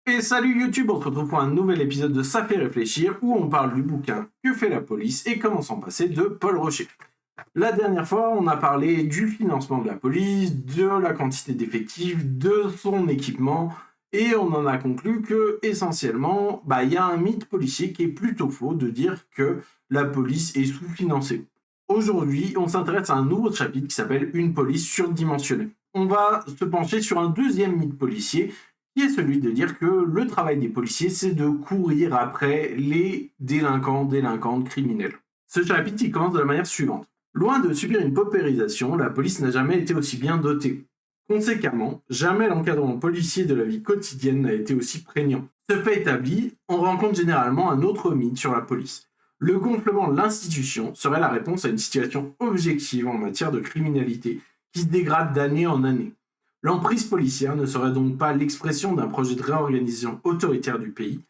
Et salut YouTube, on se retrouve pour un nouvel épisode de Ça fait réfléchir où on parle du bouquin Que fait la police et comment s'en passer de Paul Rocher. La dernière fois, on a parlé du financement de la police, de la quantité d'effectifs, de son équipement et on en a conclu que essentiellement, il y a un mythe policier qui est plutôt faux de dire que la police est sous-financée. Aujourd'hui, on s'intéresse à un nouveau chapitre qui s'appelle Une police surdimensionnée. On va se pencher sur un deuxième mythe policier qui est celui de dire que le travail des policiers, c'est de courir après les délinquantes, criminels. Ce chapitre, il commence de la manière suivante. Loin de subir une paupérisation, la police n'a jamais été aussi bien dotée. Conséquemment, jamais l'encadrement policier de la vie quotidienne n'a été aussi prégnant. Ce fait établi, on rencontre généralement un autre mythe sur la police. Le gonflement de l'institution serait la réponse à une situation objective en matière de criminalité qui se dégrade d'année en année. L'emprise policière ne serait donc pas l'expression d'un projet de réorganisation autoritaire du pays,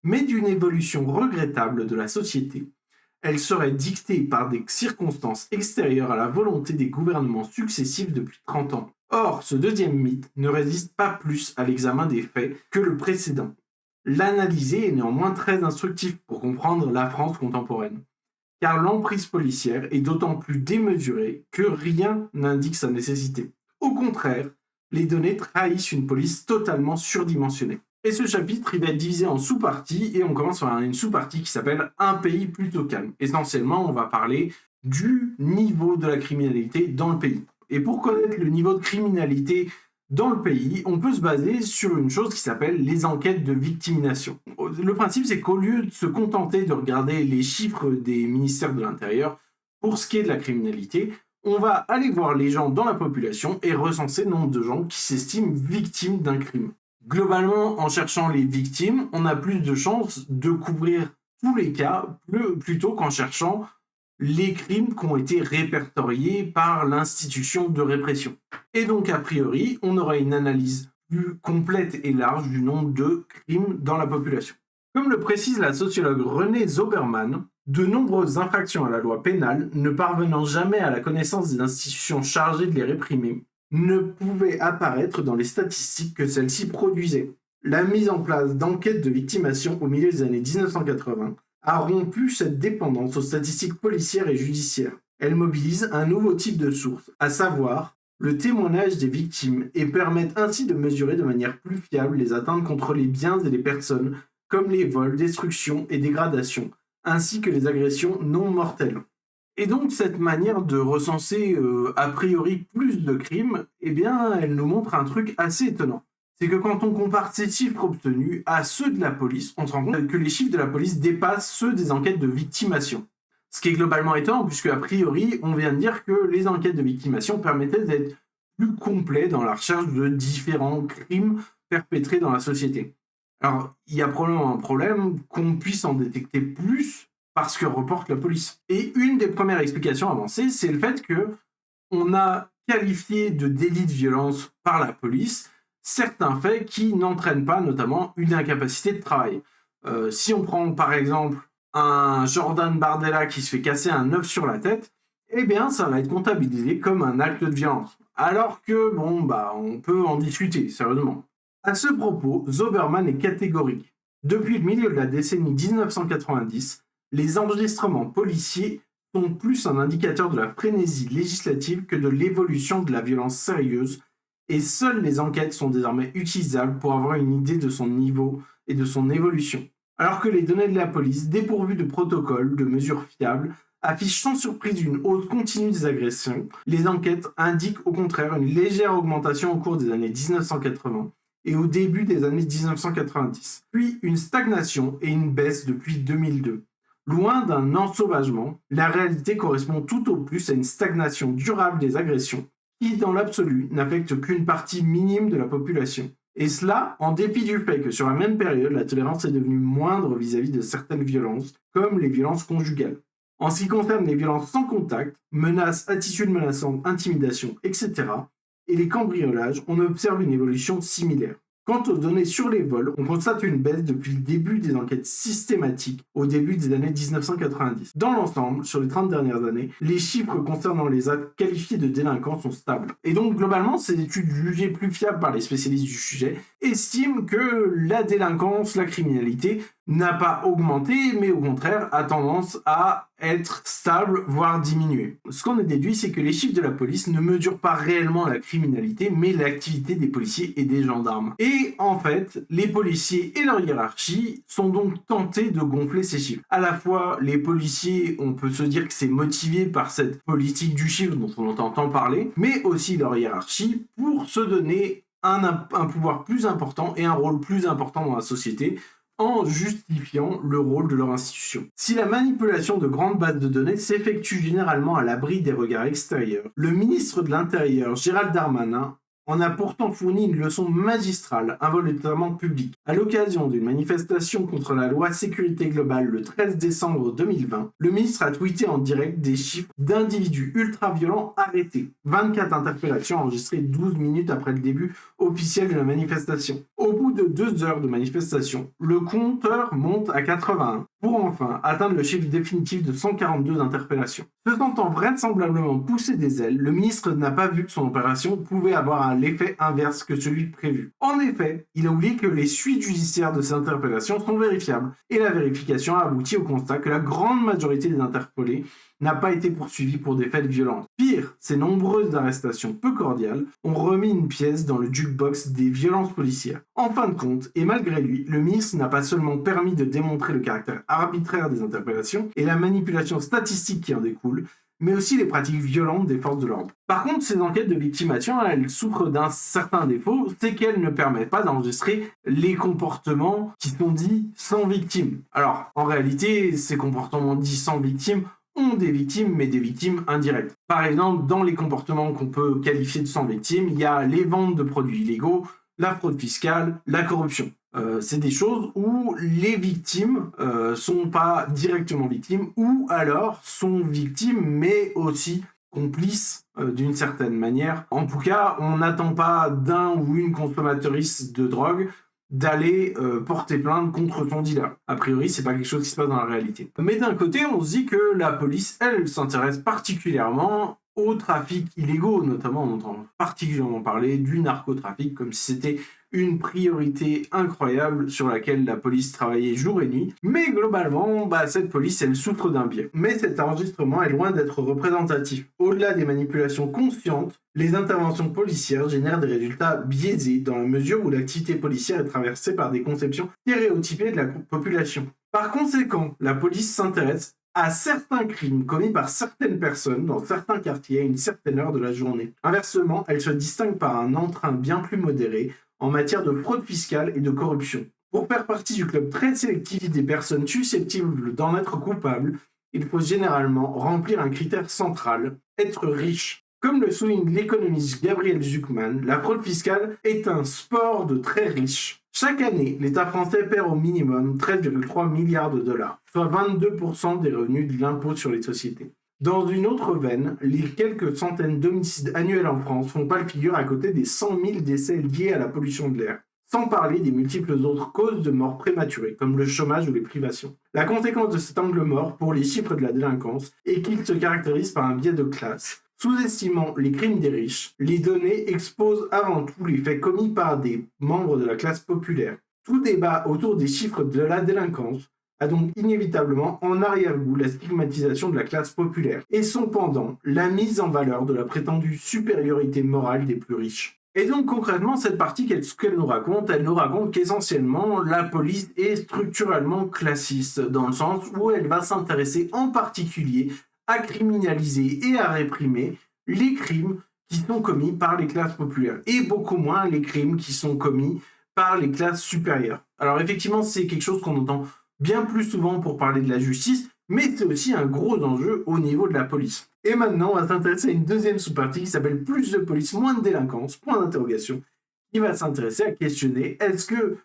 mais d'une évolution regrettable de la société. Elle serait dictée par des circonstances extérieures à la volonté des gouvernements successifs depuis 30 ans. Or, ce deuxième mythe ne résiste pas plus à l'examen des faits que le précédent. L'analyser est néanmoins très instructif pour comprendre la France contemporaine, car l'emprise policière est d'autant plus démesurée que rien n'indique sa nécessité. Au contraire, les données trahissent une police totalement surdimensionnée. Et ce chapitre, il va être divisé en sous-parties, et on commence par une sous-partie qui s'appelle « Un pays plutôt calme ». Essentiellement, on va parler du niveau de la criminalité dans le pays. Et pour connaître le niveau de criminalité dans le pays, on peut se baser sur une chose qui s'appelle les enquêtes de victimisation. Le principe, c'est qu'au lieu de se contenter de regarder les chiffres des ministères de l'Intérieur, pour ce qui est de la criminalité, on va aller voir les gens dans la population et recenser le nombre de gens qui s'estiment victimes d'un crime. Globalement, en cherchant les victimes, on a plus de chances de couvrir tous les cas plutôt qu'en cherchant les crimes qui ont été répertoriés par l'institution de répression. Et donc, a priori, on aura une analyse plus complète et large du nombre de crimes dans la population. Comme le précise la sociologue Renée Zoberman, de nombreuses infractions à la loi pénale, ne parvenant jamais à la connaissance des institutions chargées de les réprimer, ne pouvaient apparaître dans les statistiques que celles-ci produisaient. La mise en place d'enquêtes de victimation au milieu des années 1980 a rompu cette dépendance aux statistiques policières et judiciaires. Elle mobilise un nouveau type de source, à savoir le témoignage des victimes, et permettent ainsi de mesurer de manière plus fiable les atteintes contre les biens et les personnes, comme les vols, destructions et dégradations, ainsi que les agressions non mortelles. Et donc cette manière de recenser a priori plus de crimes, elle nous montre un truc assez étonnant. C'est que quand on compare ces chiffres obtenus à ceux de la police, on se rend compte que les chiffres de la police dépassent ceux des enquêtes de victimation. Ce qui est globalement étonnant, puisque a priori, on vient de dire que les enquêtes de victimation permettaient d'être plus complets dans la recherche de différents crimes perpétrés dans la société. Alors, il y a probablement un problème qu'on puisse en détecter plus parce que reporte la police. Et une des premières explications avancées, c'est le fait qu'on a qualifié de délit de violence par la police certains faits qui n'entraînent pas notamment une incapacité de travail. Si on prend par exemple un Jordan Bardella qui se fait casser un œuf sur la tête, ça va être comptabilisé comme un acte de violence. Alors que, on peut en discuter, sérieusement. À ce propos, Zoberman est catégorique. Depuis le milieu de la décennie 1990, les enregistrements policiers sont plus un indicateur de la frénésie législative que de l'évolution de la violence sérieuse, et seules les enquêtes sont désormais utilisables pour avoir une idée de son niveau et de son évolution. Alors que les données de la police, dépourvues de protocoles, de mesures fiables, affichent sans surprise une hausse continue des agressions, les enquêtes indiquent au contraire une légère augmentation au cours des années 1980 et au début des années 1990, puis une stagnation et une baisse depuis 2002. Loin d'un ensauvagement, la réalité correspond tout au plus à une stagnation durable des agressions qui, dans l'absolu, n'affecte qu'une partie minime de la population. Et cela, en dépit du fait que sur la même période, la tolérance est devenue moindre vis-à-vis de certaines violences, comme les violences conjugales. En ce qui concerne les violences sans contact, menaces, attitudes menaçantes, intimidations, etc., et les cambriolages, on observe une évolution similaire. Quant aux données sur les vols, on constate une baisse depuis le début des enquêtes systématiques au début des années 1990. Dans l'ensemble, sur les 30 dernières années, les chiffres concernant les actes qualifiés de délinquants sont stables. Et donc globalement, ces études jugées plus fiables par les spécialistes du sujet estiment que la délinquance, la criminalité n'a pas augmenté, mais au contraire a tendance à être stable, voire diminuer. Ce qu'on a déduit, c'est que les chiffres de la police ne mesurent pas réellement la criminalité, mais l'activité des policiers et des gendarmes. Et en fait, les policiers et leur hiérarchie sont donc tentés de gonfler ces chiffres. À la fois, les policiers, on peut se dire que c'est motivé par cette politique du chiffre dont on entend tant parler, mais aussi leur hiérarchie pour se donner un pouvoir plus important et un rôle plus important dans la société, en justifiant le rôle de leur institution. Si la manipulation de grandes bases de données s'effectue généralement à l'abri des regards extérieurs, le ministre de l'Intérieur, Gérald Darmanin, en a pourtant fourni une leçon magistrale, involontairement publique. À l'occasion d'une manifestation contre la loi sécurité globale le 13 décembre 2020, le ministre a tweeté en direct des chiffres d'individus ultra-violents arrêtés. 24 interpellations enregistrées 12 minutes après le début officiel de la manifestation. Au bout de 2 heures de manifestation, le compteur monte à 81, pour enfin atteindre le chiffre définitif de 142 interpellations. Se sentant vraisemblablement pousser des ailes, le ministre n'a pas vu que son opération pouvait avoir l'effet inverse que celui prévu. En effet, il a oublié que les suites judiciaires de ces interpellations sont vérifiables, et la vérification a abouti au constat que la grande majorité des interpellés n'a pas été poursuivi pour des faits de violence. Pire, ces nombreuses arrestations peu cordiales ont remis une pièce dans le jukebox des violences policières. En fin de compte, et malgré lui, le ministre n'a pas seulement permis de démontrer le caractère arbitraire des interpellations et la manipulation statistique qui en découle, mais aussi les pratiques violentes des forces de l'ordre. Par contre, ces enquêtes de victimation, elles souffrent d'un certain défaut, c'est qu'elles ne permettent pas d'enregistrer les comportements qui sont dits sans victime. Alors, en réalité, ces comportements dits sans victime ont des victimes, mais des victimes indirectes. Par exemple, dans les comportements qu'on peut qualifier de sans victime, il y a les ventes de produits illégaux, la fraude fiscale, la corruption. C'est des choses où les victimes sont pas directement victimes, ou alors sont victimes, mais aussi complices d'une certaine manière. En tout cas, on n'attend pas d'un ou une consommatrice de drogue d'aller porter plainte contre son dealer. A priori, c'est pas quelque chose qui se passe dans la réalité. Mais d'un côté, on se dit que la police, elle s'intéresse particulièrement aux trafics illégaux, notamment on entend particulièrement parler du narcotrafic, comme si c'était une priorité incroyable sur laquelle la police travaillait jour et nuit. Mais globalement, cette police, elle souffre d'un biais. Mais cet enregistrement est loin d'être représentatif. Au-delà des manipulations conscientes, les interventions policières génèrent des résultats biaisés dans la mesure où l'activité policière est traversée par des conceptions stéréotypées de la population. Par conséquent, la police s'intéresse à certains crimes commis par certaines personnes dans certains quartiers à une certaine heure de la journée. Inversement, elle se distingue par un entrain bien plus modéré en matière de fraude fiscale et de corruption. Pour faire partie du club très sélectif des personnes susceptibles d'en être coupables, il faut généralement remplir un critère central, être riche. Comme le souligne l'économiste Gabriel Zucman, la fraude fiscale est un sport de très riches. Chaque année, l'État français perd au minimum 13,3 milliards de dollars, soit 22% des revenus de l'impôt sur les sociétés. Dans une autre veine, les quelques centaines d'homicides annuels en France font pâle figure à côté des 100 000 décès liés à la pollution de l'air, sans parler des multiples autres causes de mort prématurées, comme le chômage ou les privations. La conséquence de cet angle mort pour les chiffres de la délinquance est qu'il se caractérise par un biais de classe. Sous-estimant les crimes des riches, les données exposent avant tout les faits commis par des membres de la classe populaire. Tout débat autour des chiffres de la délinquance a donc inévitablement en arrière-goût la stigmatisation de la classe populaire et son pendant, la mise en valeur de la prétendue supériorité morale des plus riches. Et donc concrètement, cette partie, qu'est-ce qu'elle nous raconte ? Elle nous raconte qu'essentiellement, la police est structurellement classiste, dans le sens où elle va s'intéresser en particulier à criminaliser et à réprimer les crimes qui sont commis par les classes populaires, et beaucoup moins les crimes qui sont commis par les classes supérieures. Alors effectivement, c'est quelque chose qu'on entend bien plus souvent pour parler de la justice, mais c'est aussi un gros enjeu au niveau de la police. Et maintenant, on va s'intéresser à une deuxième sous-partie qui s'appelle « Plus de police, moins de délinquance », point d'interrogation, qui va s'intéresser à questionner est-ce que,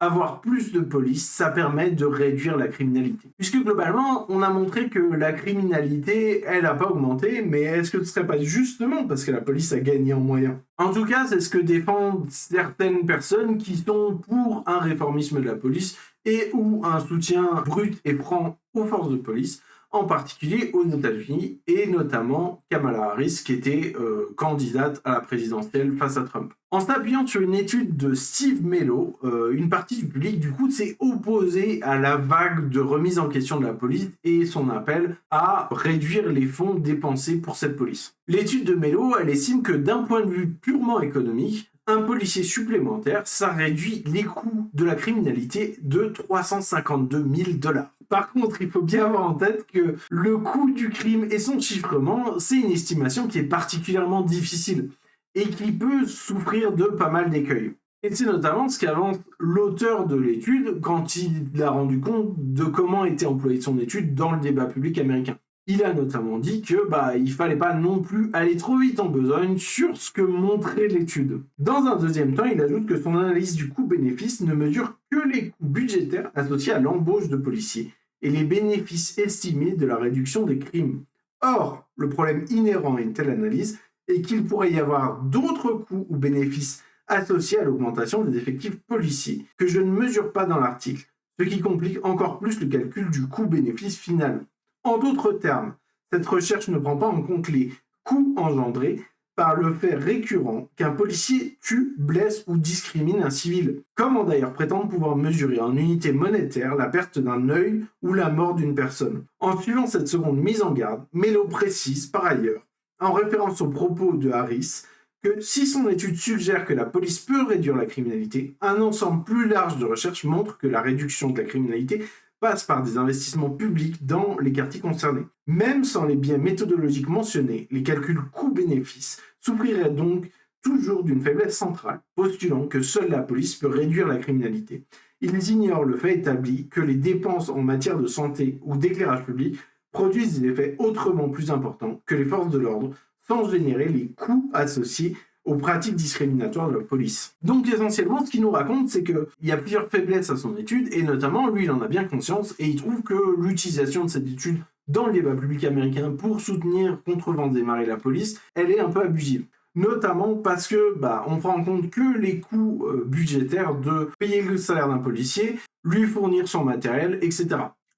avoir plus de police, ça permet de réduire la criminalité. Puisque globalement, on a montré que la criminalité, elle n'a pas augmenté, mais est-ce que ce serait pas justement parce que la police a gagné en moyens? En tout cas, c'est ce que défendent certaines personnes qui sont pour un réformisme de la police et ou un soutien brut et franc aux forces de police, en particulier aux États-Unis, et notamment Kamala Harris, qui était candidate à la présidentielle face à Trump. En s'appuyant sur une étude de Steve Mello, une partie du public, du coup, s'est opposée à la vague de remise en question de la police et son appel à réduire les fonds dépensés pour cette police. L'étude de Mello, elle estime que d'un point de vue purement économique, un policier supplémentaire, ça réduit les coûts de la criminalité de 352 000 $. Par contre, il faut bien avoir en tête que le coût du crime et son chiffrement, c'est une estimation qui est particulièrement difficile et qui peut souffrir de pas mal d'écueils. Et c'est notamment ce qu'avance l'auteur de l'étude quand il a rendu compte de comment était employée son étude dans le débat public américain. Il a notamment dit que il fallait pas non plus aller trop vite en besogne sur ce que montrait l'étude. Dans un deuxième temps, il ajoute que son analyse du coût-bénéfice ne mesure que les coûts budgétaires associés à l'embauche de policiers et les bénéfices estimés de la réduction des crimes. Or, le problème inhérent à une telle analyse est qu'il pourrait y avoir d'autres coûts ou bénéfices associés à l'augmentation des effectifs policiers que je ne mesure pas dans l'article, ce qui complique encore plus le calcul du coût-bénéfice final. En d'autres termes, cette recherche ne prend pas en compte les coûts engendrés par le fait récurrent qu'un policier tue, blesse ou discrimine un civil. Comment d'ailleurs prétendre pouvoir mesurer en unité monétaire la perte d'un œil ou la mort d'une personne? En suivant cette seconde mise en garde, Mello précise par ailleurs, en référence aux propos de Harris, que si son étude suggère que la police peut réduire la criminalité, un ensemble plus large de recherches montre que la réduction de la criminalité passe par des investissements publics dans les quartiers concernés. Même sans les biais méthodologiques mentionnés, les calculs coût-bénéfice souffriraient donc toujours d'une faiblesse centrale, postulant que seule la police peut réduire la criminalité. Ils ignorent le fait établi que les dépenses en matière de santé ou d'éclairage public produisent des effets autrement plus importants que les forces de l'ordre, sans générer les coûts associés aux pratiques discriminatoires de la police. Donc essentiellement, ce qu'il nous raconte, c'est qu'il y a plusieurs faiblesses à son étude, et notamment, lui, il en a bien conscience, et il trouve que l'utilisation de cette étude dans le débat public américain pour soutenir contre vents et marées la police, elle est un peu abusive. Notamment parce que on prend en compte que les coûts budgétaires de payer le salaire d'un policier, lui fournir son matériel, etc.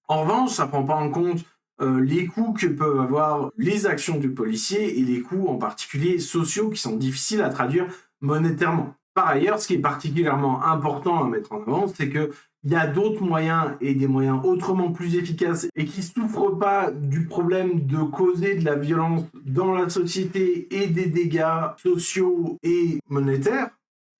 En revanche, ça prend pas en compte les coûts que peuvent avoir les actions du policier et les coûts en particulier sociaux qui sont difficiles à traduire monétairement. Par ailleurs, ce qui est particulièrement important à mettre en avant, c'est qu'il y a d'autres moyens et des moyens autrement plus efficaces et qui ne souffrent pas du problème de causer de la violence dans la société et des dégâts sociaux et monétaires,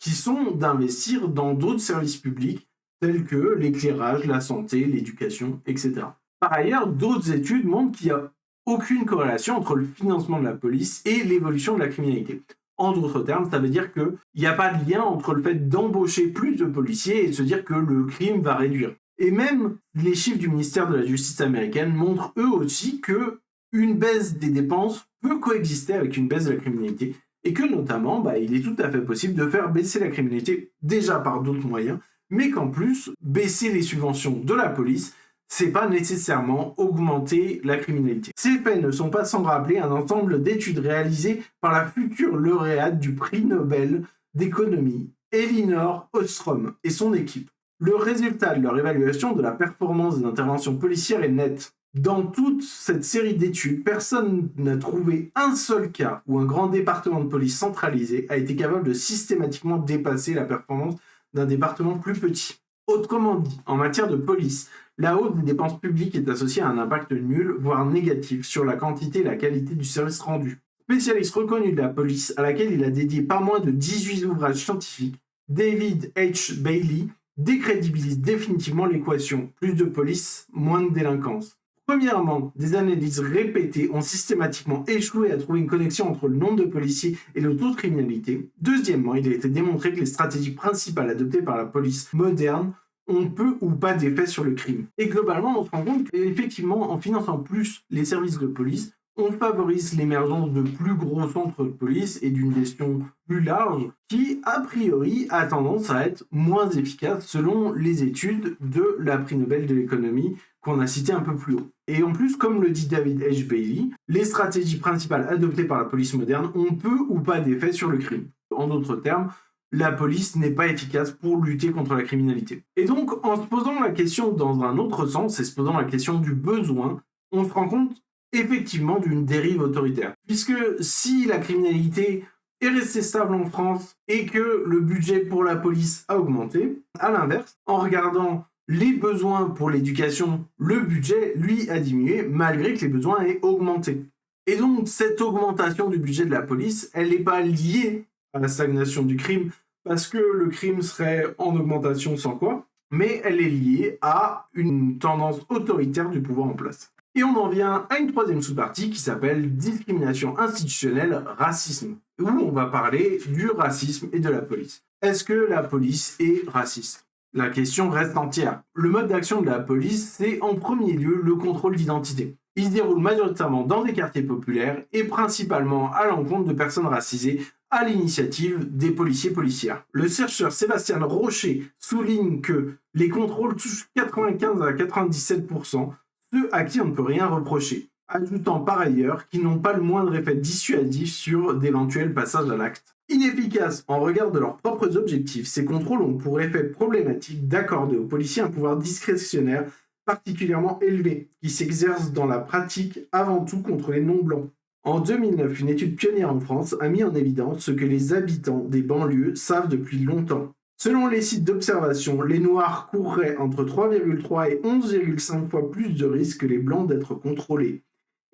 qui sont d'investir dans d'autres services publics tels que l'éclairage, la santé, l'éducation, etc. Par ailleurs, d'autres études montrent qu'il n'y a aucune corrélation entre le financement de la police et l'évolution de la criminalité. En d'autres termes, ça veut dire qu'il n'y a pas de lien entre le fait d'embaucher plus de policiers et de se dire que le crime va réduire. Et même les chiffres du ministère de la Justice américaine montrent eux aussi qu'une baisse des dépenses peut coexister avec une baisse de la criminalité et que notamment, il est tout à fait possible de faire baisser la criminalité déjà par d'autres moyens, mais qu'en plus, baisser les subventions de la police, c'est pas nécessairement augmenter la criminalité. Ces faits ne sont pas sans rappeler un ensemble d'études réalisées par la future lauréate du prix Nobel d'économie, Elinor Ostrom, et son équipe. Le résultat de leur évaluation de la performance des interventions policières est net. Dans toute cette série d'études, personne n'a trouvé un seul cas où un grand département de police centralisé a été capable de systématiquement dépasser la performance d'un département plus petit. Autrement dit, en matière de police, la hausse des dépenses publiques est associée à un impact nul, voire négatif, sur la quantité et la qualité du service rendu. Spécialiste reconnu de la police, à laquelle il a dédié pas moins de 18 ouvrages scientifiques, David H. Bailey décrédibilise définitivement l'équation « plus de police, moins de délinquance ». Premièrement, des analyses répétées ont systématiquement échoué à trouver une connexion entre le nombre de policiers et le taux de criminalité. Deuxièmement, il a été démontré que les stratégies principales adoptées par la police moderne ont peu ou pas d'effet sur le crime. Et globalement, on se rend compte qu'effectivement, en finançant plus les services de police, on favorise l'émergence de plus gros centres de police et d'une gestion plus large qui, a priori, a tendance à être moins efficace selon les études de la prix Nobel de l'économie qu'on a cité un peu plus haut. Et en plus, comme le dit David H. Bailey, les stratégies principales adoptées par la police moderne ont peu ou pas d'effet sur le crime. En d'autres termes, la police n'est pas efficace pour lutter contre la criminalité. Et donc, en se posant la question dans un autre sens, et se posant la question du besoin, on se rend compte effectivement d'une dérive autoritaire. Puisque si la criminalité est restée stable en France et que le budget pour la police a augmenté, à l'inverse, en regardant les besoins pour l'éducation, le budget, lui, a diminué malgré que les besoins aient augmenté. Et donc, cette augmentation du budget de la police, elle n'est pas liée à la stagnation du crime, parce que le crime serait en augmentation sans quoi, mais elle est liée à une tendance autoritaire du pouvoir en place. Et on en vient à une troisième sous-partie qui s'appelle discrimination institutionnelle, racisme, où on va parler du racisme et de la police. Est-ce que la police est raciste ? La question reste entière. Le mode d'action de la police, c'est en premier lieu le contrôle d'identité. Il se déroule majoritairement dans des quartiers populaires et principalement à l'encontre de personnes racisées à l'initiative des policiers-policières. Le chercheur Sébastien Rocher souligne que les contrôles touchent 95 à 97%, ceux à qui on ne peut rien reprocher, ajoutant par ailleurs qu'ils n'ont pas le moindre effet dissuasif sur d'éventuels passages à l'acte. Inefficaces en regard de leurs propres objectifs, ces contrôles ont pour effet problématique d'accorder aux policiers un pouvoir discrétionnaire particulièrement élevé, qui s'exerce dans la pratique avant tout contre les non-blancs. En 2009, une étude pionnière en France a mis en évidence ce que les habitants des banlieues savent depuis longtemps. Selon les sites d'observation, les Noirs courraient entre 3,3 et 11,5 fois plus de risques que les Blancs d'être contrôlés.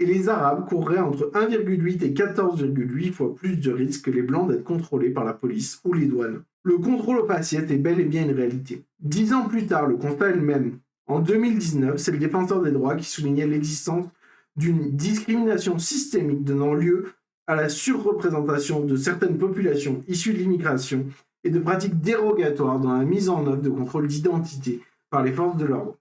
Et les Arabes courraient entre 1,8 et 14,8 fois plus de risques que les Blancs d'être contrôlés par la police ou les douanes. Le contrôle aux faciès est bel et bien une réalité. 10 ans plus tard, le constat est le même. En 2019, c'est le défenseur des droits qui soulignait l'existence d'une discrimination systémique donnant lieu à la surreprésentation de certaines populations issues de l'immigration et de pratiques dérogatoires dans la mise en œuvre de contrôles d'identité par les forces de l'ordre.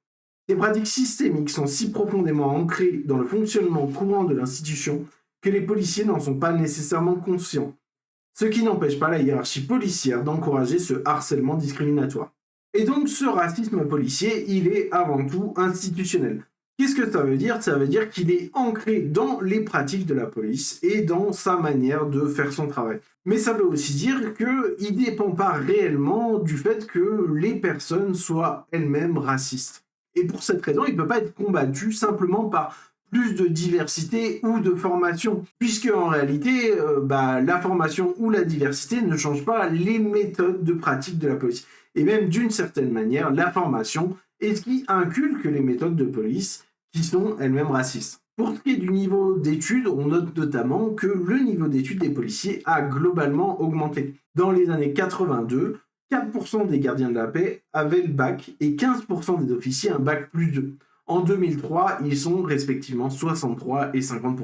Ces pratiques systémiques sont si profondément ancrées dans le fonctionnement courant de l'institution que les policiers n'en sont pas nécessairement conscients, ce qui n'empêche pas la hiérarchie policière d'encourager ce harcèlement discriminatoire. Et donc ce racisme policier, il est avant tout institutionnel. Qu'est-ce que ça veut dire ? Ça veut dire qu'il est ancré dans les pratiques de la police et dans sa manière de faire son travail. Mais ça veut aussi dire qu'il ne dépend pas réellement du fait que les personnes soient elles-mêmes racistes. Et pour cette raison, il ne peut pas être combattu simplement par plus de diversité ou de formation, puisque en réalité, la formation ou la diversité ne change pas les méthodes de pratique de la police. Et même d'une certaine manière, la formation est ce qui inculque les méthodes de police qui sont elles-mêmes racistes. Pour ce qui est du niveau d'études, on note notamment que le niveau d'études des policiers a globalement augmenté. Dans les années 82, 4% des gardiens de la paix avaient le bac et 15% des officiers un bac plus 2. En 2003, ils sont respectivement 63 et 50%.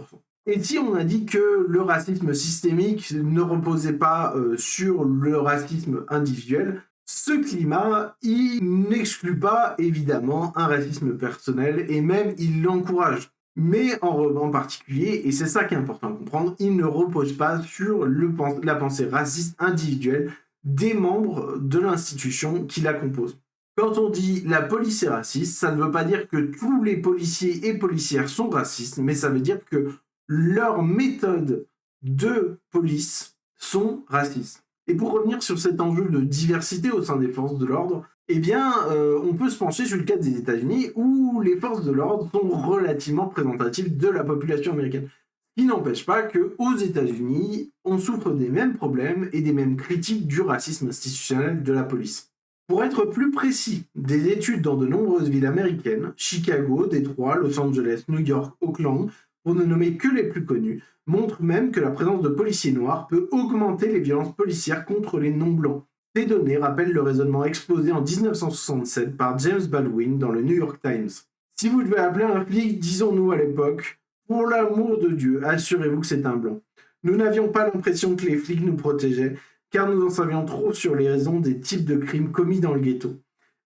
Et si on a dit que le racisme systémique ne reposait pas sur le racisme individuel, ce climat, il n'exclut pas évidemment un racisme personnel et même il l'encourage. Mais en particulier, et c'est ça qui est important à comprendre, il ne repose pas sur la pensée raciste individuelle des membres de l'institution qui la compose. Quand on dit la police est raciste, ça ne veut pas dire que tous les policiers et policières sont racistes, mais ça veut dire que leurs méthodes de police sont racistes. Et pour revenir sur cet enjeu de diversité au sein des forces de l'ordre, on peut se pencher sur le cas des États-Unis où les forces de l'ordre sont relativement représentatives de la population américaine. Ce qui n'empêche pas qu'aux États-Unis, on souffre des mêmes problèmes et des mêmes critiques du racisme institutionnel de la police. Pour être plus précis, des études dans de nombreuses villes américaines, Chicago, Détroit, Los Angeles, New York, Auckland, pour ne nommer que les plus connus, montrent même que la présence de policiers noirs peut augmenter les violences policières contre les non-blancs. Ces données rappellent le raisonnement exposé en 1967 par James Baldwin dans le New York Times. Si vous devez appeler un flic, disons-nous à l'époque, pour l'amour de Dieu, assurez-vous que c'est un blanc. Nous n'avions pas l'impression que les flics nous protégeaient, car nous en savions trop sur les raisons des types de crimes commis dans le ghetto.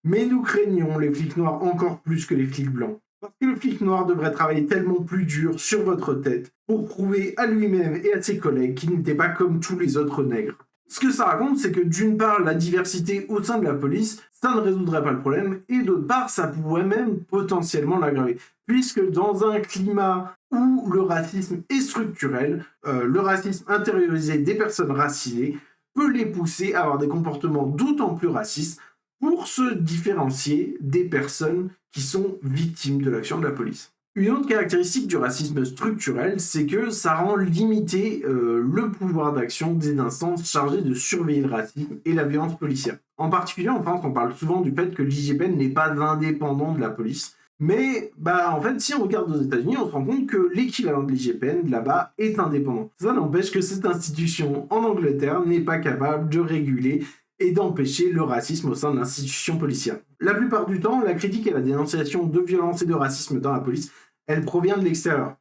Mais nous craignions les flics noirs encore plus que les flics blancs. Parce que le flic noir devrait travailler tellement plus dur sur votre tête pour prouver à lui-même et à ses collègues qu'il n'était pas comme tous les autres nègres. Ce que ça raconte, c'est que d'une part, la diversité au sein de la police, ça ne résoudrait pas le problème, et d'autre part, ça pourrait même potentiellement l'aggraver. Puisque dans un climat où le racisme est structurel, le racisme intériorisé des personnes racisées peut les pousser à avoir des comportements d'autant plus racistes pour se différencier des personnes qui sont victimes de l'action de la police. Une autre caractéristique du racisme structurel, c'est que ça rend limité le pouvoir d'action des instances chargées de surveiller le racisme et la violence policière. En particulier en France, on parle souvent du fait que l'IGPN n'est pas indépendant de la police. Mais en fait, si on regarde aux États-Unis, on se rend compte que l'équivalent de l'IGPN là-bas est indépendant. Ça n'empêche que cette institution en Angleterre n'est pas capable de réguler et d'empêcher le racisme au sein de l'institution policière. La plupart du temps, la critique et la dénonciation de violence et de racisme dans la police, elle provient de l'extérieur.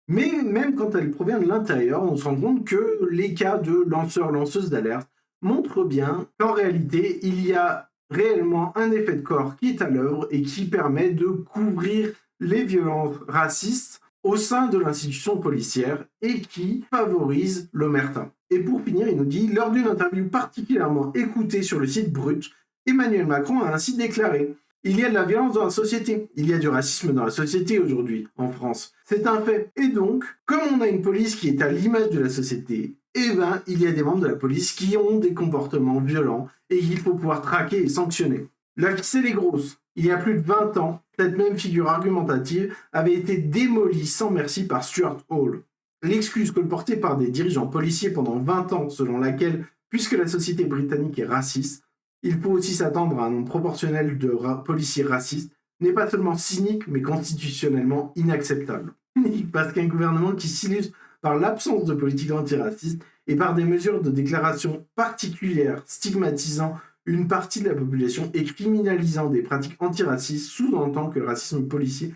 Mais même quand elle provient de l'intérieur, on se rend compte que les cas de lanceurs-lanceuses d'alerte montrent bien qu'en réalité, il y a réellement un effet de corps qui est à l'œuvre et qui permet de couvrir les violences racistes au sein de l'institution policière et qui favorise l'omerta. Et pour finir, il nous dit, lors d'une interview particulièrement écoutée sur le site Brut, Emmanuel Macron a ainsi déclaré « Il y a de la violence dans la société, il y a du racisme dans la société aujourd'hui, en France. C'est un fait. Et donc, comme on a une police qui est à l'image de la société, il y a des membres de la police qui ont des comportements violents et qu'il faut pouvoir traquer et sanctionner. La ficelle est grosse. Il y a plus de 20 ans, cette même figure argumentative avait été démolie sans merci par Stuart Hall. L'excuse colportée par des dirigeants policiers pendant 20 ans, selon laquelle, puisque la société britannique est raciste, il faut aussi s'attendre à un nombre proportionnel de policiers racistes, n'est pas seulement cynique, mais constitutionnellement inacceptable. Parce qu'un gouvernement qui s'illustre par l'absence de politique antiraciste et par des mesures de déclaration particulières stigmatisant une partie de la population et criminalisant des pratiques antiracistes sous-entend que le racisme policier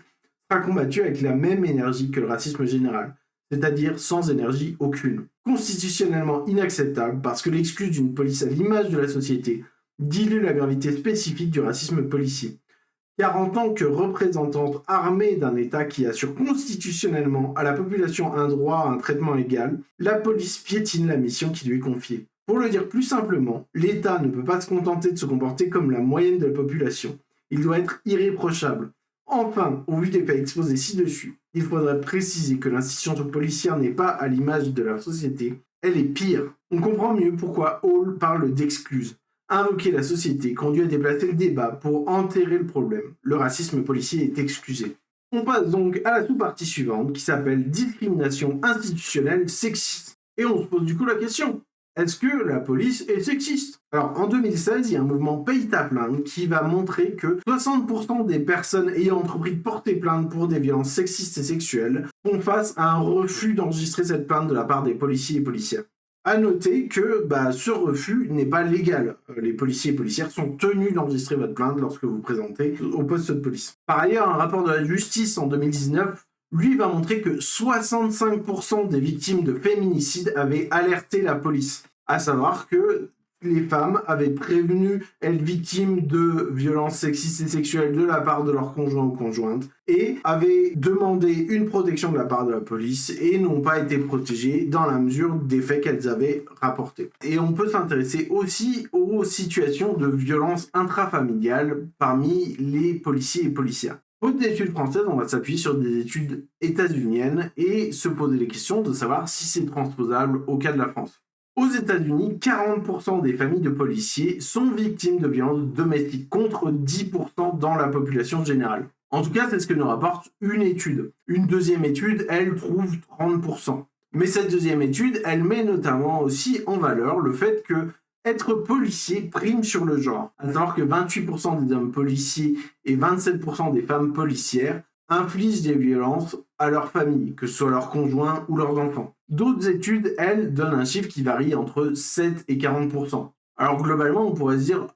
sera combattu avec la même énergie que le racisme général, c'est-à-dire sans énergie aucune. Constitutionnellement inacceptable parce que l'excuse d'une police à l'image de la société dilue la gravité spécifique du racisme policier. Car en tant que représentante armée d'un État qui assure constitutionnellement à la population un droit à un traitement égal, la police piétine la mission qui lui est confiée. Pour le dire plus simplement, l'État ne peut pas se contenter de se comporter comme la moyenne de la population. Il doit être irréprochable. Enfin, au vu des faits exposés ci-dessus, il faudrait préciser que l'institution policière n'est pas à l'image de la société, elle est pire. On comprend mieux pourquoi Hall parle d'excuse. Invoquer la société conduit à déplacer le débat pour enterrer le problème. Le racisme policier est excusé. On passe donc à la sous-partie suivante qui s'appelle discrimination institutionnelle sexiste. Et on se pose du coup la question, est-ce que la police est sexiste? Alors en 2016, il y a un mouvement Paye ta plainte qui va montrer que 60% des personnes ayant entrepris de porter plainte pour des violences sexistes et sexuelles font face à un refus d'enregistrer cette plainte de la part des policiers et policières. À noter que ce refus n'est pas légal. Les policiers et policières sont tenus d'enregistrer votre plainte lorsque vous vous présentez au poste de police. Par ailleurs, un rapport de la justice en 2019, lui, va montrer que 65% des victimes de féminicide avaient alerté la police. À savoir que les femmes avaient prévenu être victimes de violences sexistes et sexuelles de la part de leur conjoint ou conjointe et avaient demandé une protection de la part de la police et n'ont pas été protégées dans la mesure des faits qu'elles avaient rapportés. Et on peut s'intéresser aussi aux situations de violences intrafamiliales parmi les policiers et policières. Pour des études françaises, on va s'appuyer sur des études états-uniennes et se poser les questions de savoir si c'est transposable au cas de la France. Aux États-Unis, 40% des familles de policiers sont victimes de violences domestiques, contre 10% dans la population générale. En tout cas, c'est ce que nous rapporte une étude. Une deuxième étude, elle, trouve 30%. Mais cette deuxième étude, elle met notamment aussi en valeur le fait que être policier prime sur le genre. À savoir que 28% des hommes policiers et 27% des femmes policières infligent des violences à leur famille, que ce soit leurs conjoints ou leurs enfants. D'autres études, elles, donnent un chiffre qui varie entre 7 et 40%. Alors globalement, on pourrait se dire,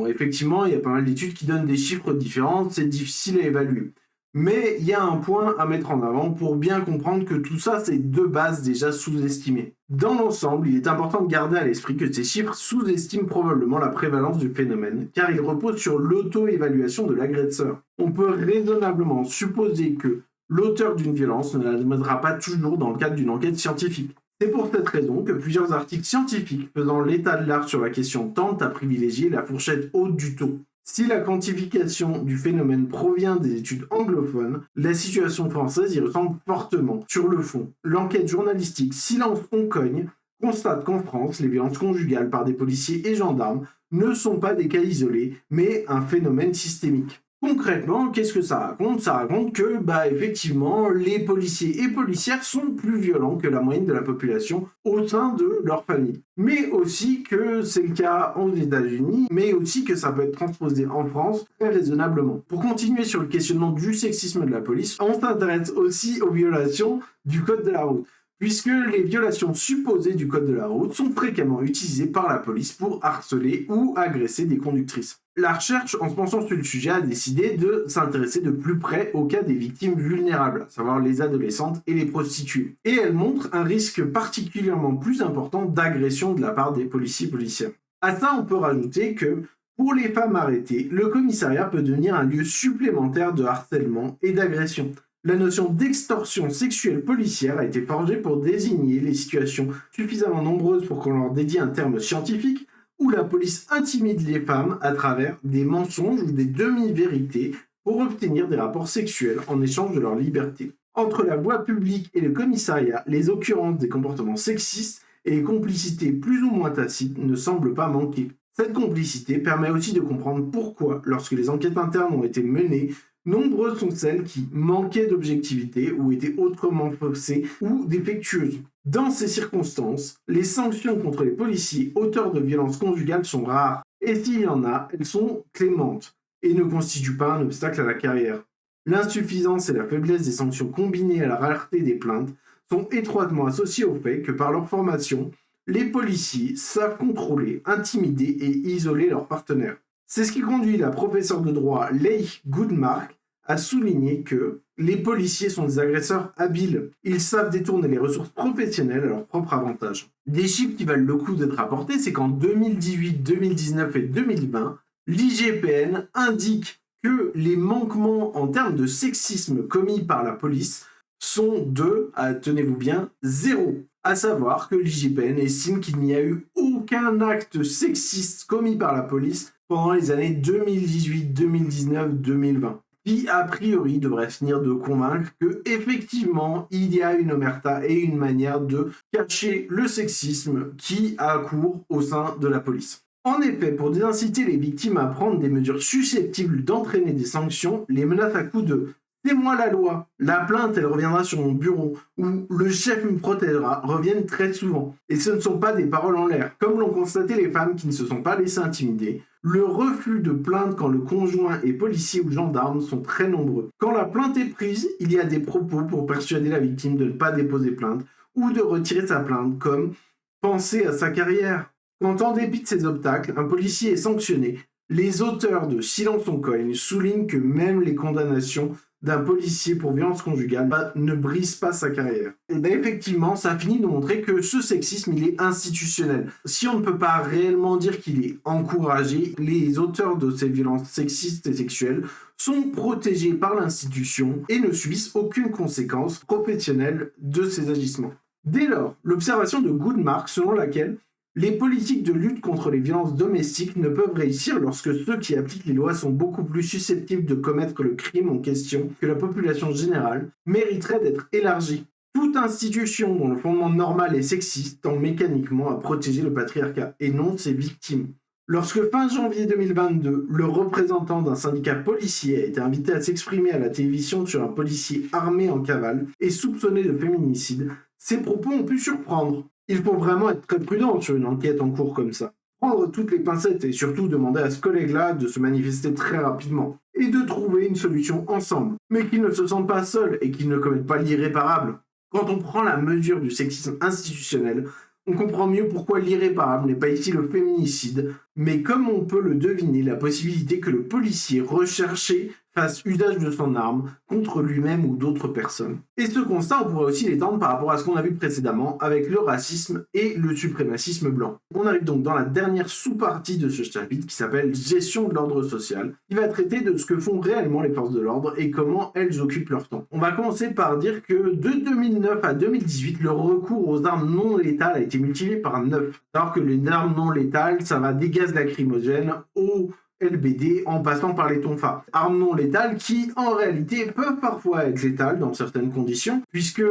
effectivement, il y a pas mal d'études qui donnent des chiffres différents, c'est difficile à évaluer. Mais il y a un point à mettre en avant pour bien comprendre que tout ça, c'est de base déjà sous-estimé. Dans l'ensemble, il est important de garder à l'esprit que ces chiffres sous-estiment probablement la prévalence du phénomène, car ils reposent sur l'auto-évaluation de l'agresseur. On peut raisonnablement supposer que l'auteur d'une violence ne l'admettra pas toujours dans le cadre d'une enquête scientifique. C'est pour cette raison que plusieurs articles scientifiques faisant l'état de l'art sur la question tentent à privilégier la fourchette haute du taux. Si la quantification du phénomène provient des études anglophones, la situation française y ressemble fortement. Sur le fond, l'enquête journalistique Silence on cogne constate qu'en France, les violences conjugales par des policiers et gendarmes ne sont pas des cas isolés, mais un phénomène systémique. Concrètement, qu'est-ce que ça raconte? Ça raconte que, effectivement, les policiers et policières sont plus violents que la moyenne de la population au sein de leur famille. Mais aussi que c'est le cas aux États-Unis, mais aussi que ça peut être transposé en France très raisonnablement. Pour continuer sur le questionnement du sexisme de la police, on s'intéresse aussi aux violations du code de la route, puisque les violations supposées du code de la route sont fréquemment utilisées par la police pour harceler ou agresser des conductrices. La recherche, en se penchant sur le sujet, a décidé de s'intéresser de plus près au cas des victimes vulnérables, à savoir les adolescentes et les prostituées. Et elle montre un risque particulièrement plus important d'agression de la part des policiers et policières. À ça, on peut rajouter que pour les femmes arrêtées, le commissariat peut devenir un lieu supplémentaire de harcèlement et d'agression. La notion d'extorsion sexuelle policière a été forgée pour désigner les situations suffisamment nombreuses pour qu'on leur dédie un terme scientifique, où la police intimide les femmes à travers des mensonges ou des demi-vérités pour obtenir des rapports sexuels en échange de leur liberté. Entre la voie publique et le commissariat, les occurrences des comportements sexistes et les complicités plus ou moins tacites ne semblent pas manquer. Cette complicité permet aussi de comprendre pourquoi, lorsque les enquêtes internes ont été menées, nombreuses sont celles qui manquaient d'objectivité ou étaient autrement faussées ou défectueuses. Dans ces circonstances, les sanctions contre les policiers auteurs de violences conjugales sont rares, et s'il y en a, elles sont clémentes et ne constituent pas un obstacle à la carrière. L'insuffisance et la faiblesse des sanctions combinées à la rareté des plaintes sont étroitement associées au fait que par leur formation, les policiers savent contrôler, intimider et isoler leurs partenaires. C'est ce qui conduit la professeure de droit Leigh Goodmark à souligner que les policiers sont des agresseurs habiles. Ils savent détourner les ressources professionnelles à leur propre avantage. Des chiffres qui valent le coup d'être rapportés, c'est qu'en 2018, 2019 et 2020, l'IGPN indique que les manquements en termes de sexisme commis par la police sont de, tenez-vous bien, 0. À savoir que l'IGPN estime qu'il n'y a eu aucun acte sexiste commis par la police pendant les années 2018, 2019, 2020, qui a priori devrait finir de convaincre que effectivement il y a une omerta et une manière de cacher le sexisme qui a cours au sein de la police. En effet, pour désinciter les victimes à prendre des mesures susceptibles d'entraîner des sanctions, les menaces à coups de c'est moi la loi, la plainte elle reviendra sur mon bureau, ou le chef me protégera reviennent très souvent. Et ce ne sont pas des paroles en l'air. Comme l'ont constaté les femmes qui ne se sont pas laissées intimider, le refus de plainte quand le conjoint est policier ou gendarme sont très nombreux. Quand la plainte est prise, il y a des propos pour persuader la victime de ne pas déposer plainte ou de retirer sa plainte, comme penser à sa carrière. Quand en dépit de ces obstacles, un policier est sanctionné, les auteurs de Silence on cogne soulignent que même les condamnations d'un policier pour violence conjugale ne brise pas sa carrière. Et effectivement, ça finit de montrer que ce sexisme, il est institutionnel. Si on ne peut pas réellement dire qu'il est encouragé, les auteurs de ces violences sexistes et sexuelles sont protégés par l'institution et ne subissent aucune conséquence professionnelle de ces agissements. Dès lors, l'observation de Goodmark selon laquelle les politiques de lutte contre les violences domestiques ne peuvent réussir lorsque ceux qui appliquent les lois sont beaucoup plus susceptibles de commettre le crime en question que la population générale, mériterait d'être élargie. Toute institution dont le fondement normal est sexiste tend mécaniquement à protéger le patriarcat et non ses victimes. Lorsque fin janvier 2022, le représentant d'un syndicat policier a été invité à s'exprimer à la télévision sur un policier armé en cavale et soupçonné de féminicide, ses propos ont pu surprendre. Il faut vraiment être très prudent sur une enquête en cours comme ça. Prendre toutes les pincettes et surtout demander à ce collègue-là de se manifester très rapidement et de trouver une solution ensemble, mais qu'il ne se sente pas seul et qu'il ne commette pas l'irréparable. Quand on prend la mesure du sexisme institutionnel, on comprend mieux pourquoi l'irréparable n'est pas ici le féminicide, mais comme on peut le deviner, la possibilité que le policier recherché fasse usage de son arme contre lui-même ou d'autres personnes. Et ce constat, on pourrait aussi l'étendre par rapport à ce qu'on a vu précédemment avec le racisme et le suprémacisme blanc. On arrive donc dans la dernière sous-partie de ce chapitre qui s'appelle Gestion de l'ordre social, qui va traiter de ce que font réellement les forces de l'ordre et comment elles occupent leur temps. On va commencer par dire que de 2009 à 2018, le recours aux armes non létales a été multiplié par 9. Alors que les armes non létales, ça va des gaz lacrymogènes aux LBD en passant par les tonfas. Armes non létales qui, en réalité, peuvent parfois être létales dans certaines conditions, puisque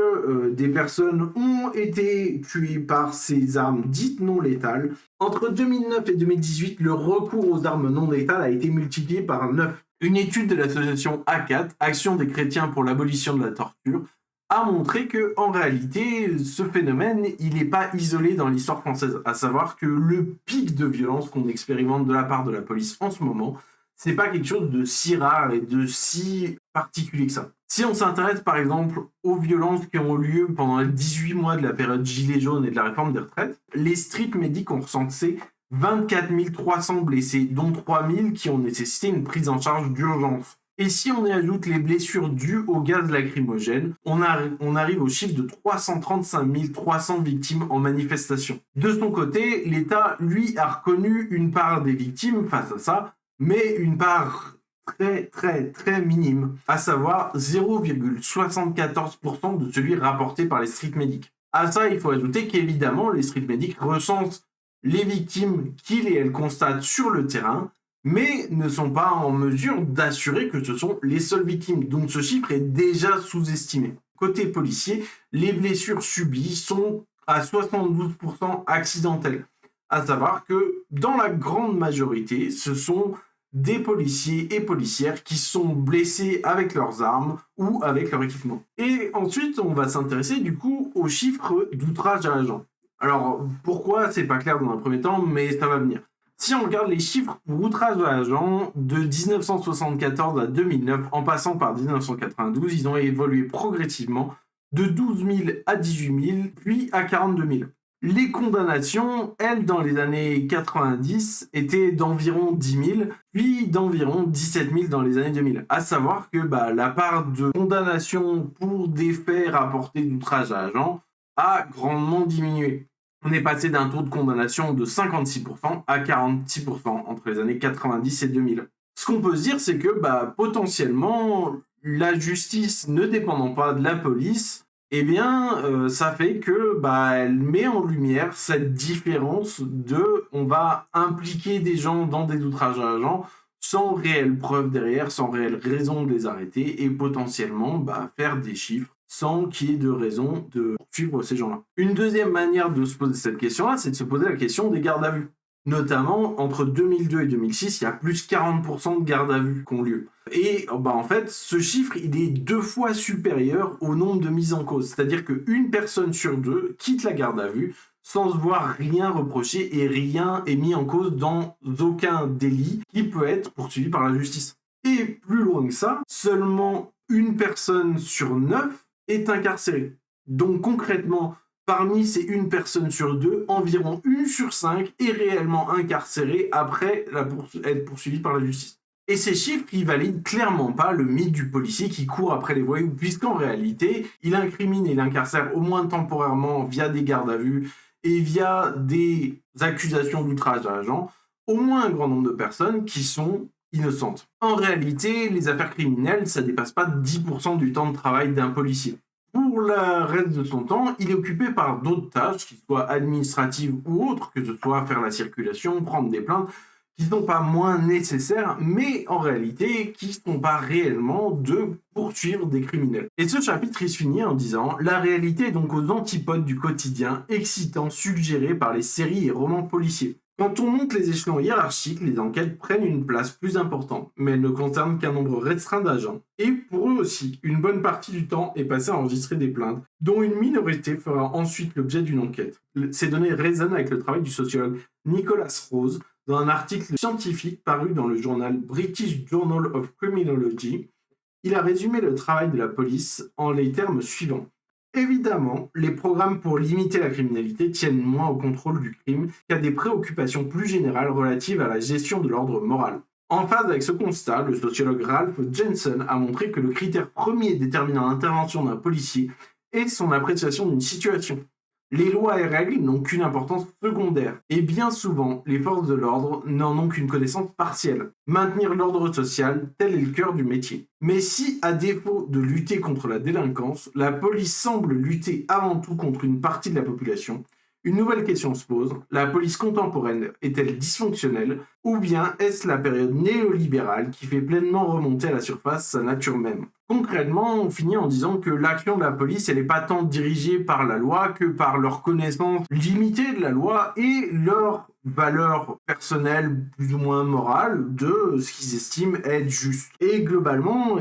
des personnes ont été tuées par ces armes dites non létales. Entre 2009 et 2018, le recours aux armes non létales a été multiplié par 9. Une étude de l'association ACAT, Action des chrétiens pour l'abolition de la torture, a montré que, en réalité, ce phénomène, il n'est pas isolé dans l'histoire française. À savoir que le pic de violence qu'on expérimente de la part de la police en ce moment, c'est pas quelque chose de si rare et de si particulier que ça. Si on s'intéresse par exemple aux violences qui ont eu lieu pendant les 18 mois de la période Gilets jaunes et de la réforme des retraites, les street medics ont recensé 24 300 blessés, dont 3 000 qui ont nécessité une prise en charge d'urgence. Et si on y ajoute les blessures dues au gaz lacrymogène, on arrive au chiffre de 335 300 victimes en manifestation. De son côté, l'État, lui, a reconnu une part des victimes face à ça, mais une part très minime, à savoir 0,74% de celui rapporté par les street medics. À ça, il faut ajouter qu'évidemment, les street medics recensent les victimes qu'ils et elles constatent sur le terrain, mais ne sont pas en mesure d'assurer que ce sont les seules victimes. Donc ce chiffre est déjà sous-estimé. Côté policier, les blessures subies sont à 72% accidentelles. À savoir que dans la grande majorité, ce sont des policiers et policières qui sont blessés avec leurs armes ou avec leur équipement. Et ensuite, on va s'intéresser du coup aux chiffres d'outrage à agent. Alors, pourquoi c'est pas clair dans un premier temps, mais ça va venir. Si on regarde les chiffres pour outrage à agent de 1974 à 2009, en passant par 1992, ils ont évolué progressivement de 12 000 à 18 000, puis à 42 000. Les condamnations, elles, dans les années 90, étaient d'environ 10 000, puis d'environ 17 000 dans les années 2000. À savoir que la part de condamnation pour des faits rapportés d'outrage à agent a grandement diminué. On est passé d'un taux de condamnation de 56% à 46% entre les années 90 et 2000. Ce qu'on peut se dire, c'est que potentiellement, la justice ne dépendant pas de la police, ça fait que elle met en lumière cette différence de on va impliquer des gens dans des outrages à agents sans réelle preuve derrière, sans réelle raison de les arrêter et potentiellement faire des chiffres sans qu'il y ait de raison de suivre ces gens-là. Une deuxième manière de se poser cette question-là, c'est de se poser la question des gardes à vue. Notamment, entre 2002 et 2006, il y a plus 40% de gardes à vue qui ont lieu. Et en fait, ce chiffre, il est 2 fois supérieur au nombre de mises en cause. C'est-à-dire qu'une personne sur 2 quitte la garde à vue sans se voir rien reproché et rien est mis en cause dans aucun délit qui peut être poursuivi par la justice. Et plus loin que ça, seulement une personne sur 9 est incarcérée. Donc concrètement, parmi ces une personne sur 2, environ 1 sur 5 est réellement incarcérée après être poursuivie par la justice. Et ces chiffres, ils valident clairement pas le mythe du policier qui court après les voyous, puisqu'en réalité, il incrimine et l'incarcère au moins temporairement via des gardes à vue et via des accusations d'outrage à agent, au moins un grand nombre de personnes qui sont innocentes. En réalité, les affaires criminelles, ça dépasse pas 10% du temps de travail d'un policier. Pour le reste de son temps, il est occupé par d'autres tâches, qui soient administratives ou autres, que ce soit faire la circulation, prendre des plaintes, qui ne sont pas moins nécessaires, mais en réalité, qui ne sont pas réellement de poursuivre des criminels. Et ce chapitre, il se finit en disant « La réalité est donc aux antipodes du quotidien, excitant, suggéré par les séries et romans policiers. Quand on monte les échelons hiérarchiques, les enquêtes prennent une place plus importante, mais elles ne concernent qu'un nombre restreint d'agents. Et pour eux aussi, une bonne partie du temps est passée à enregistrer des plaintes, dont une minorité fera ensuite l'objet d'une enquête. » Ces données résonnent avec le travail du sociologue Nicholas Rose dans un article scientifique paru dans le journal British Journal of Criminology. Il a résumé le travail de la police en les termes suivants. Évidemment, les programmes pour limiter la criminalité tiennent moins au contrôle du crime qu'à des préoccupations plus générales relatives à la gestion de l'ordre moral. En phase avec ce constat, le sociologue Ralph Jensen a montré que le critère premier déterminant l'intervention d'un policier est son appréciation d'une situation. Les lois et règles n'ont qu'une importance secondaire, et bien souvent, les forces de l'ordre n'en ont qu'une connaissance partielle. Maintenir l'ordre social, tel est le cœur du métier. Mais si, à défaut de lutter contre la délinquance, la police semble lutter avant tout contre une partie de la population, une nouvelle question se pose, la police contemporaine est-elle dysfonctionnelle, ou bien est-ce la période néolibérale qui fait pleinement remonter à la surface sa nature même? Concrètement, on finit en disant que l'action de la police, elle n'est pas tant dirigée par la loi que par leur connaissance limitée de la loi et leur valeur personnelle plus ou moins morale de ce qu'ils estiment être juste. Et globalement,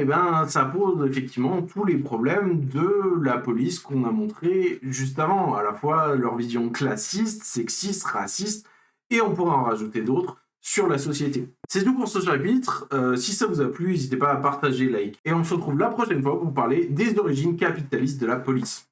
ça pose effectivement tous les problèmes de la police qu'on a montré juste avant, à la fois leur vision classiste, sexiste, raciste, et on pourra en rajouter d'autres, sur la société. C'est tout pour ce chapitre. Si ça vous a plu, n'hésitez pas à partager, like. Et on se retrouve la prochaine fois pour parler des origines capitalistes de la police.